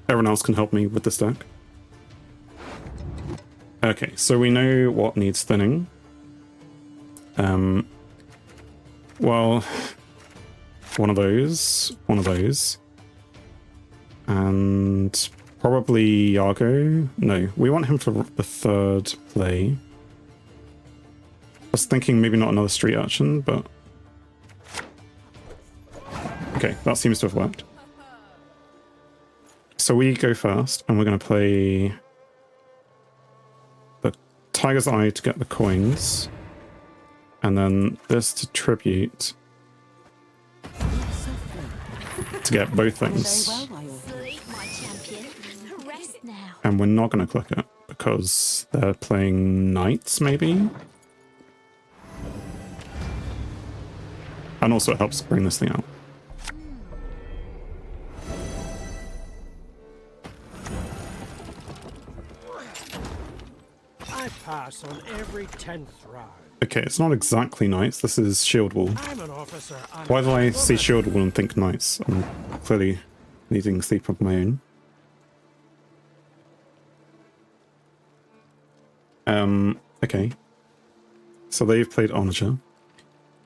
Everyone else can help me with this deck. Okay, so we know what needs thinning. Well, one of those, and probably Yargo. No, we want him for the third play. I was thinking maybe not another street urchin, but okay, that seems to have worked. So we go first, and we're going to play the Tiger's Eye to get the coins, and then this to tribute to get both things. And we're not going to click it because they're playing knights, maybe? And also it helps bring this thing out. I pass on every 10th round. Okay, it's not exactly knights, this is shield wall. I'm an officer. Why do I see shield wall and think knights? I'm clearly needing sleep of my own. Okay. So they've played Onager.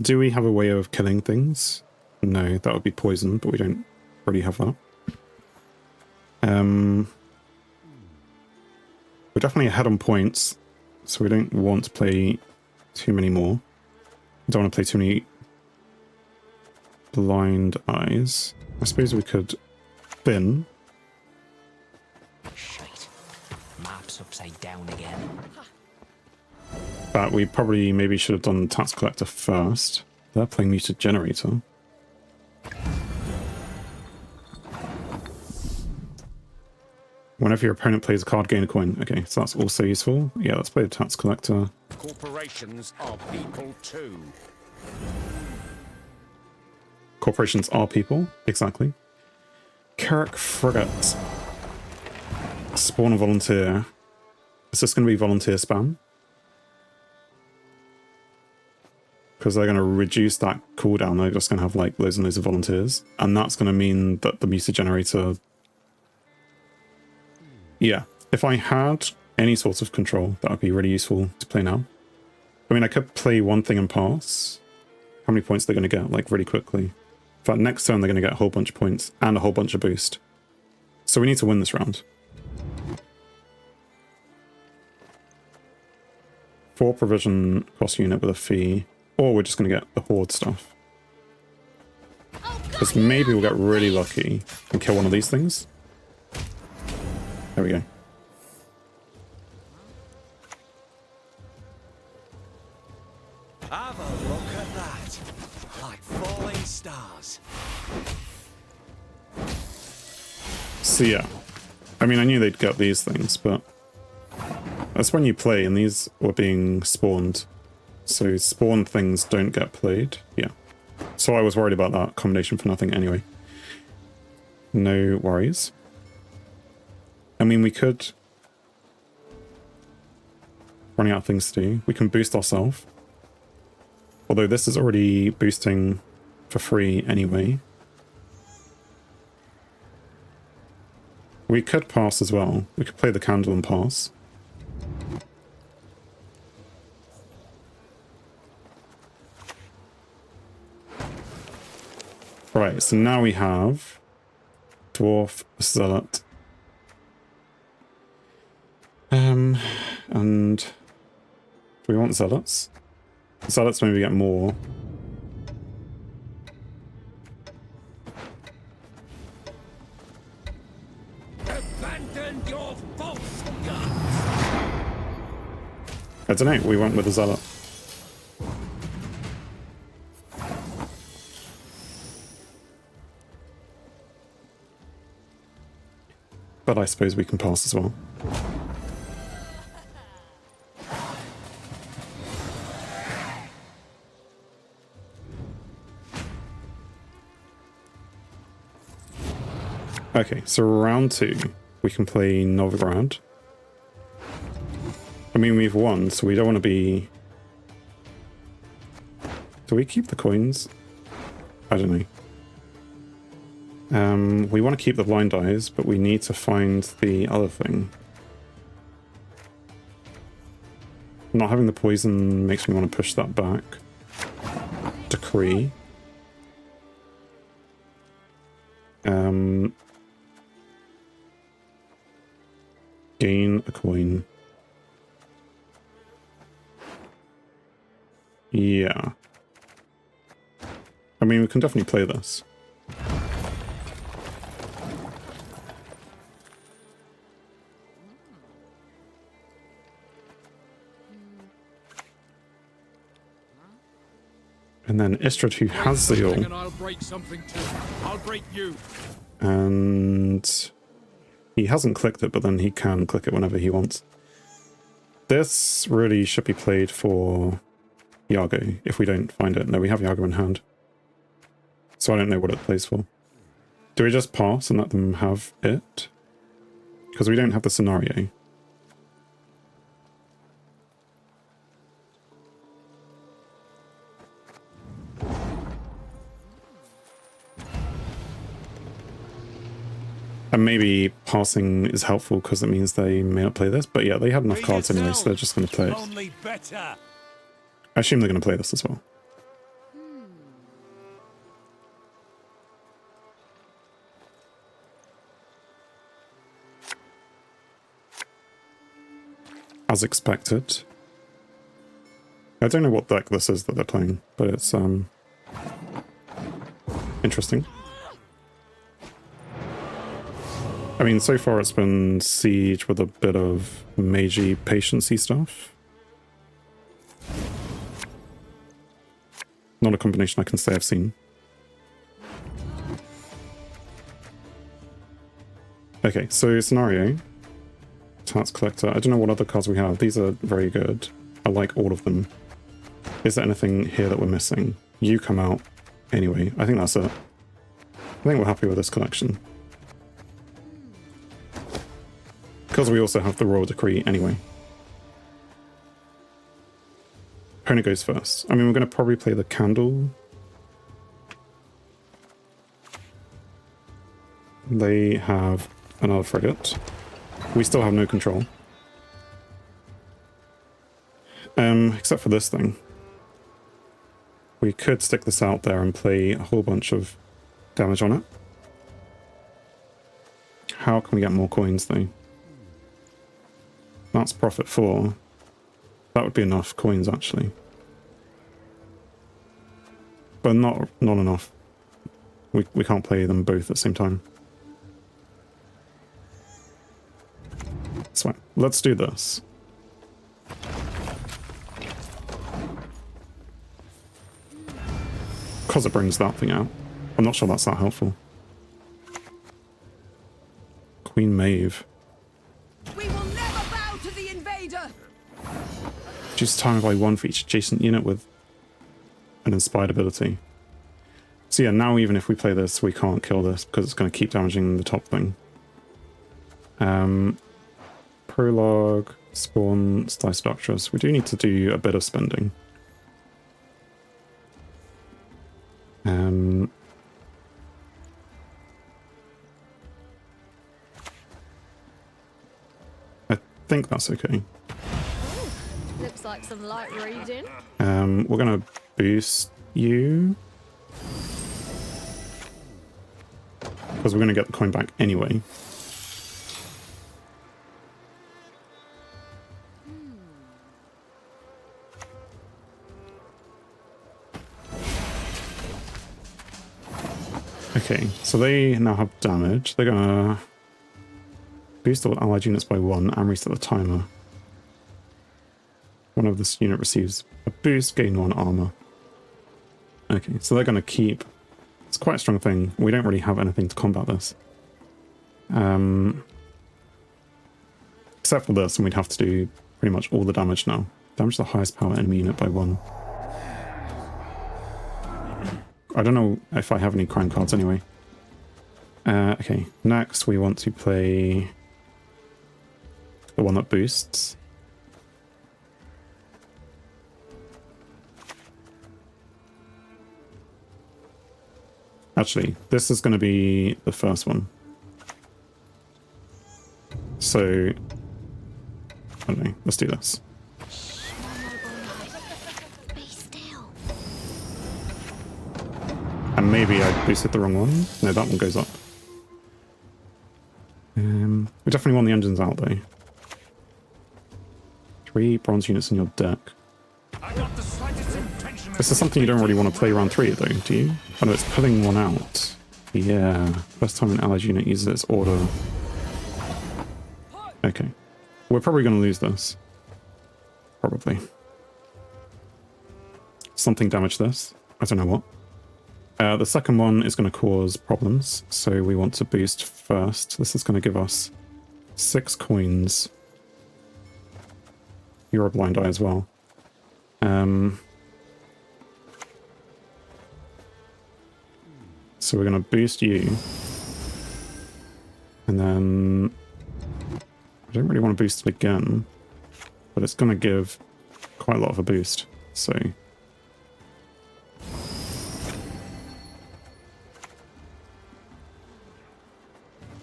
Do we have a way of killing things? No, that would be poison, but we don't really have that. We're definitely ahead on points, so we don't want to play too many more. Don't want to play too many blind eyes. I suppose we could thin. Shite. Map's upside down again. But we probably maybe should have done Tax Collector first. They're playing Muted Generator. Whenever your opponent plays a card, gain a coin. Okay, so that's also useful. Yeah, let's play the Tax Collector. Corporations are people too. Corporations are people, exactly. Carrick Frigate. Spawn a volunteer. Is this going to be volunteer spam? Because they're going to reduce that cooldown. They're just going to have like loads and loads of volunteers. And that's going to mean that the Muted Generator... Yeah, if I had any sort of control, that would be really useful to play now. I mean, I could play one thing and pass. How many points they're going to get, like, really quickly. In fact, next turn they're going to get a whole bunch of points and a whole bunch of boost. So we need to win this round. 4 provision cost unit with a fee. Or we're just going to get the horde stuff. Because maybe we'll get really lucky and kill one of these things. There we go. Have a look at that. Like falling stars. So yeah. I mean, I knew they'd get these things, but... That's when you play, and these were being spawned. So spawned things don't get played. Yeah. So I was worried about that combination for nothing anyway. No worries. I mean, we could... Running out of things to do. We can boost ourselves. Although this is already boosting for free anyway. We could pass as well. We could play the candle and pass. Right, so now we have Dwarf, Zealot. And do we want Zealots? Zealots maybe get more. Abandon your false gods. I don't know, we went with a Zealot. But I suppose we can pass as well. Okay, so round 2, we can play Novigrad. I mean, we've won, so we don't want to be... Do we keep the coins? I don't know. We want to keep the blind eyes, but we need to find the other thing. Not having the poison makes me want to push that back. Decree. Gain a coin. Yeah. I mean, we can definitely play this. And then Istrad, who has Zeal. And I'll break something too. I'll break you. And he hasn't clicked it, but then he can click it whenever he wants. This really should be played for Yago, if we don't find it. No, we have Yago in hand. So I don't know what it plays for. Do we just pass and let them have it? Because we don't have the scenario. And maybe passing is helpful because it means they may not play this. But yeah, they have enough cards anyway, so they're just going to play it. Only better. I assume they're going to play this as well. As expected. I don't know what deck this is that they're playing, but it's interesting. I mean, so far it's been Siege with a bit of magey patience-y stuff. Not a combination I can say I've seen. Okay, so scenario. Tax Collector. I don't know what other cards we have. These are very good. I like all of them. Is there anything here that we're missing? You come out. Anyway, I think that's it. I think we're happy with this collection. Because we also have the Royal Decree anyway. Opponent goes first. I mean, we're going to probably play the Candle. They have another frigate. We still have no control. Except for this thing. We could stick this out there and play a whole bunch of damage on it. How can we get more coins though? That's profit 4. That would be enough coins actually. But not enough. We can't play them both at the same time. That's fine. Let's do this. Because it brings that thing out. I'm not sure that's that helpful. Queen Maeve. We will never bow to the invader. Reduce time by 1 for each adjacent unit with an inspired ability. So yeah, now even if we play this, we can't kill this because it's going to keep damaging the top thing. Prologue, Spawn, Dice Seductress. We do need to do a bit of spending. I think that's okay. Looks like some light reading. We're gonna boost you because we're gonna get the coin back anyway. Okay, so they now have damage. They're gonna boost all allied units by 1 and reset the timer. One of this unit receives a boost, gain 1 armor. Okay, so they're gonna keep. It's quite a strong thing. We don't really have anything to combat this. Except for this, and we'd have to do pretty much all the damage now. Damage the highest power enemy unit by 1. I don't know if I have any crime cards anyway. Okay, next we want to play the one that boosts. Actually, this is going to be the first one. So, I don't know, let's do this. Be still. And maybe I boosted the wrong one. No, that one goes up. We definitely want the engines out though. 3 bronze units in your deck. I got the slightest intention This is something you don't really want to play round 3 though, do you? Oh no, it's pulling one out. Yeah, first time an allied unit uses its order. Okay. We're probably going to lose this. Probably. Something damaged this. I don't know what. The second one is going to cause problems, so we want to boost first. This is going to give us 6 coins. You're a blind eye as well. So we're going to boost you. And then... I don't really want to boost it again, but it's going to give quite a lot of a boost, so...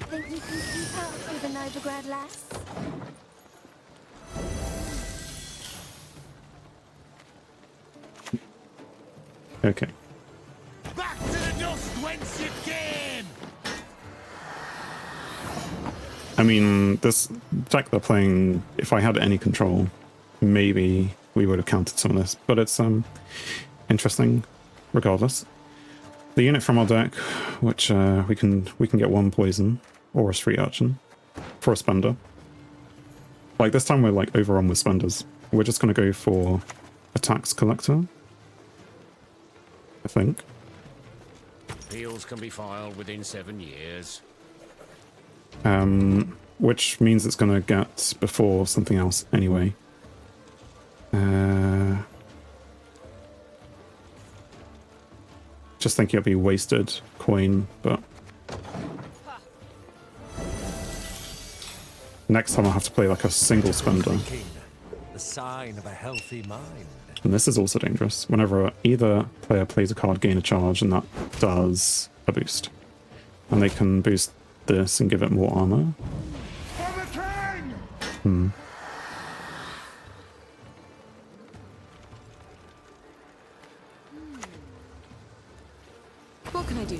Think you can keep up with an overgrad lass? Okay. back to the dust whence you came. I mean, this deck they're playing, if I had any control, maybe we would have countered some of this, but it's interesting regardless. The unit from our deck, which we can get 1 poison or a street urchin for a spender. Like this time we're like overrun with spenders. We're just gonna go for a tax collector, I think. Appeals can be filed within 7 years. Which means it's gonna get before something else anyway. Just thinking it'd be wasted coin, but next time I'll have to play like a single spender. The sign of a healthy mind. And this is also dangerous. Whenever either player plays a card, gain a charge, and that does a boost. And they can boost this and give it more armor. What can I do?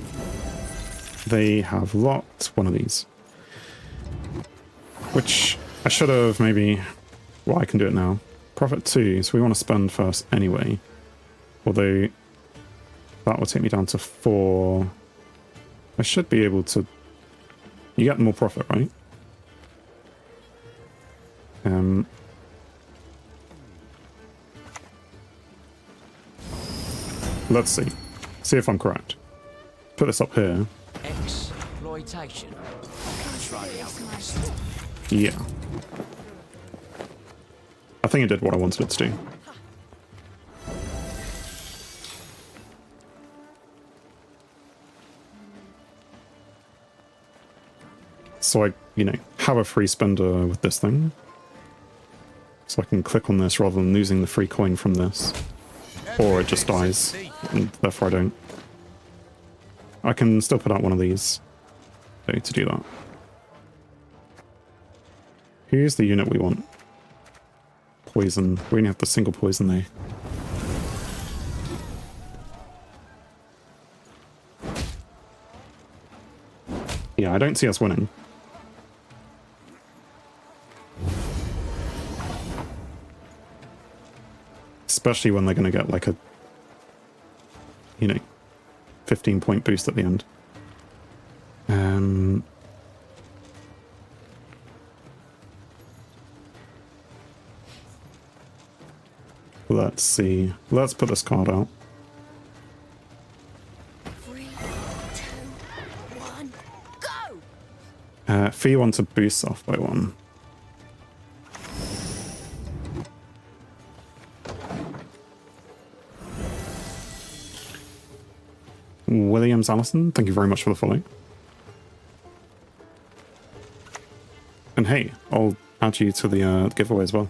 They have locked one of these. Which I should have maybe... Well, I can do it now. Profit 2, so we want to spend first anyway. Although that will take me down to 4. I should be able to... You get more profit, right? Let's see. See if I'm correct. Put this up here. Exploitation. Try the alchemist. Yeah. I think it did what I wanted it to do. So I, have a free spender with this thing. So I can click on this rather than losing the free coin from this. Or it just dies, and therefore I don't. I can still put out one of these to do that. Who's the unit we want? Poison. We only have the single poison though. Yeah, I don't see us winning. Especially when they're going to get like a, 15-point boost at the end. Let's see. Let's put this card out. 3, 2, 1, go! Fee want to boost off by 1. Williams Allison, thank you very much for the follow. And hey, I'll add you to the giveaway as well.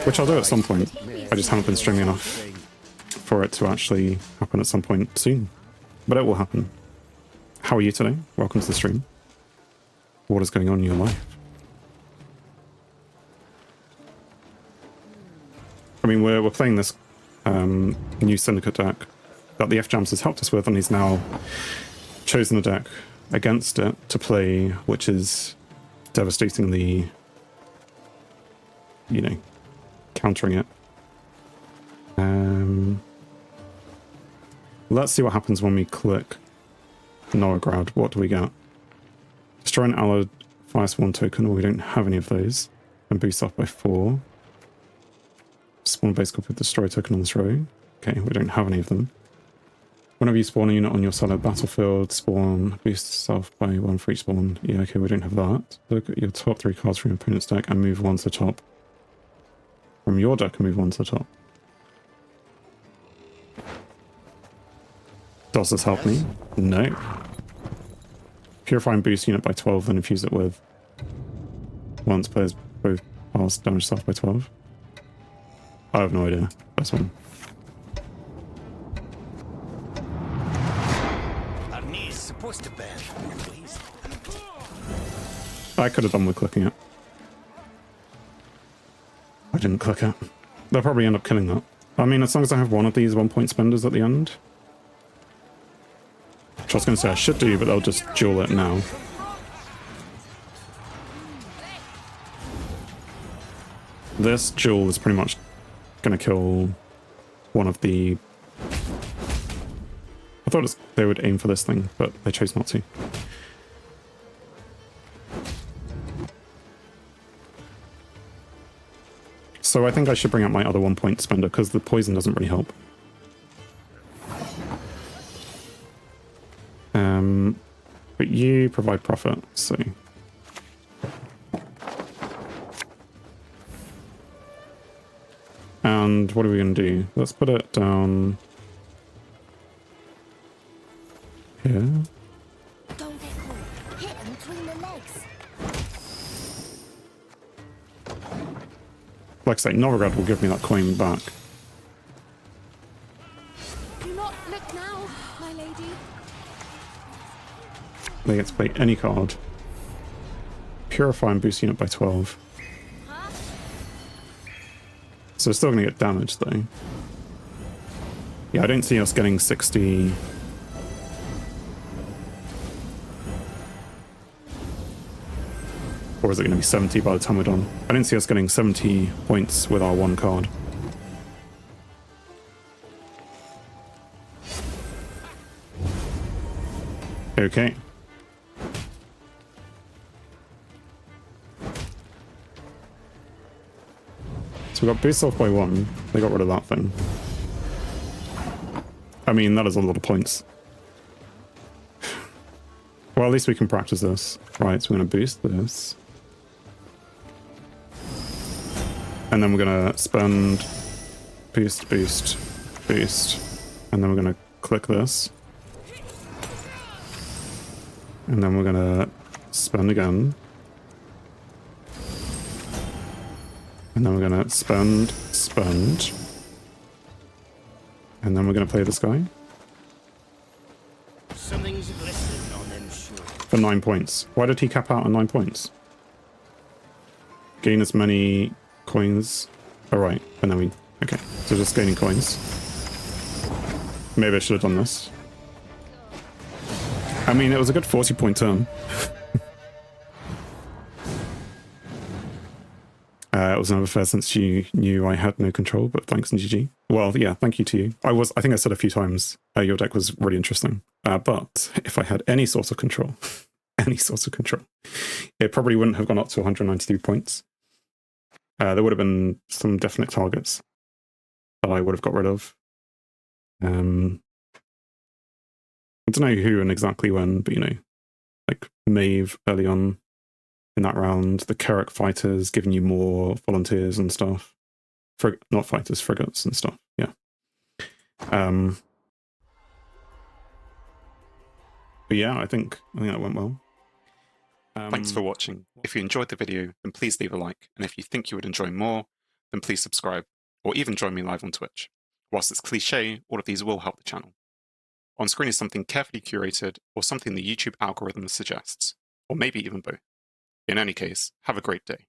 Which I'll do at some point. I just haven't been streaming enough for it to actually happen at some point soon. but it will happen. How are you today? Welcome to the stream. What is going on in your life? I mean, we're playing this new Syndicate deck that the F-Jams has helped us with, and he's now chosen a deck against it to play, which is devastatingly, you know, countering it. Let's see what happens when we click Novigrad. What do we get? Destroy an allied Firespawn token. Well, we don't have any of those. And boost off by 4. Spawn base copy of the destroy token on this row. Okay, we don't have any of them. Whenever you spawn a unit on your solo battlefield, spawn boost self by 1 for each spawn. Yeah, okay, we don't have that. Look at your top 3 cards from your opponent's deck and move 1 to the top. From your deck and move 1 to the top. Does this help me? No. Purify and boost unit by 12, then infuse it with once players both pass damage self by 12. I have no idea. This one. Our knees supposed to bend. I could have done with clicking it. I didn't click it. They'll probably end up killing that. I mean, as long as I have one of these 1-point spenders at the end. Which I was going to say I should do, but they'll just duel it now. This duel is pretty much going to kill one of the... I thought they would aim for this thing, but they chose not to. So I think I should bring out my other 1-point spender, because the poison doesn't really help. But you provide profit, so... And what are we going to do? Let's put it down... here. Don't get caught. Hit him between the legs. Like I say, Novigrad will give me that coin back. Do not look now, my lady. They get to play any card. Purify and boost unit by 12. So it's still going to get damaged, though. Yeah, I don't see us getting 60... Or is it going to be 70 by the time we're done? I don't see us getting 70 points with our 1 card. Okay. So we got boost off by 1. They got rid of that thing. I mean, that is a lot of points. Well, at least we can practice this. Right, so we're going to boost this. And then we're going to spend boost, boost, boost. And then we're going to click this. And then we're going to spend again. And then we're going to spend, spend. And then we're going to play this guy. Something's glistening on them shores. For 9 points. Why did he cap out on 9 points? Gain as many coins. Oh, right. And then we... Okay. So just gaining coins. Maybe I should have done this. I mean, it was a good 40-point turn. It was never fair since you knew I had no control, but thanks and GG. Well, yeah, thank you to you. I think I said a few times, your deck was really interesting. But if I had any sort of control, it probably wouldn't have gone up to 193 points. There would have been some definite targets that I would have got rid of. I don't know who and exactly when, but you know, like Maeve early on in that round, the Carrick fighters giving you more volunteers and stuff. Not fighters, frigates and stuff, yeah. But yeah, I think that went well. Thanks for watching. If you enjoyed the video, then please leave a like. And if you think you would enjoy more, then please subscribe, or even join me live on Twitch. Whilst it's cliche, all of these will help the channel. on screen is something carefully curated or something the YouTube algorithm suggests, or maybe even both. In any case, have a great day.